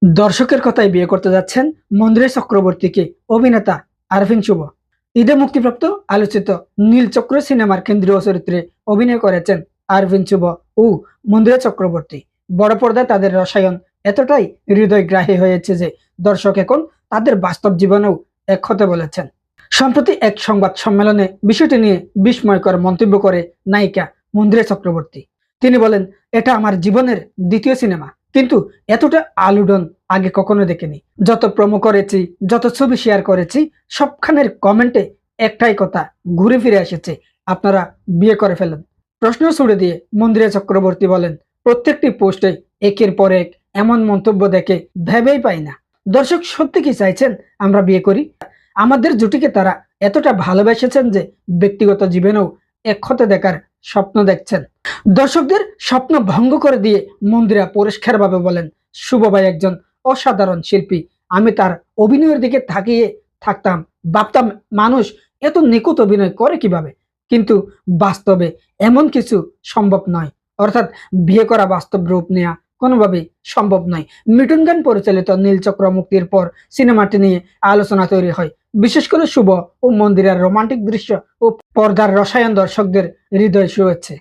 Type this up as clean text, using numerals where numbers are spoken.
দর্শকের কথায় বিয়ে করতে যাচ্ছেন মন্দিরা চক্রবর্তীকে অভিনেতা আরফিন শুভ। ঈদে মুক্তিপ্রাপ্ত আলোচিত নীলচক্র সিনেমার কেন্দ্রীয় চরিত্রে অভিনয় করেছেন আরফিন শুভ ও মন্দিরা চক্রবর্তী। বড় পর্দায় তাদের রসায়ন এতটাই হৃদয়গ্রাহী হয়েছে যে দর্শক এখন তাদের বাস্তব জীবনেও এক হতে বলেছেন। সম্প্রতি এক সংবাদ সম্মেলনে বিষয়টি নিয়ে বিস্ময়কর মন্তব্য করে নায়িকা মন্দিরা চক্রবর্তী। তিনি বলেন, এটা আমার জীবনের দ্বিতীয় সিনেমা, কিন্তু এতটা আলোড়ন আগে কখনো দেখিনি। যত প্রোমো করেছি, যত ছবি শেয়ার করেছি, সবখানের কমেন্টে একটাই কথা ঘুরে ফিরে এসেছে, আপনারা বিয়ে করে ফেলেন। প্রশ্ন ছুড়ে দিয়ে মন্দিরা চক্রবর্তী বলেন, প্রত্যেকটি পোস্টে একের পর এক এমন মন্তব্য দেখে ভেবেই পাই না, দর্শক সত্যি কি চাইছেন আমরা বিয়ে করি? আমাদের জুটিকে তারা এতটা ভালোবেসেছেন যে ব্যক্তিগত জীবনেও এক হতে দেখার স্বপ্ন দেখছেন। দর্শকদের স্বপ্ন ভঙ্গ করে দিয়ে মন্দিরা পরিষ্কারভাবে বলেন, শুভ ভাই একজন অসাধারণ শিল্পী। আমি তার অভিনয়ের দিকে তাকিয়ে থাকতাম, ভাবতাম মানুষ এত নিখুঁত অভিনয় করে কিভাবে, কিন্তু বাস্তবে এমন কিছু সম্ভব নয়। অর্থাৎ বিয়ে করা বাস্তব রূপ নেওয়া কোনোভাবেই সম্ভব নয়। মিঠুন খান পরিচালিত নীলচক্র মুক্তির পর সিনেমাটি নিয়ে আলোচনা তৈরি হয়। বিশেষ করে শুভ ও মন্দিরের রোমান্টিক দৃশ্য ও পর্দার রসায়ন দর্শকদের হৃদয় ছুঁয়েছে।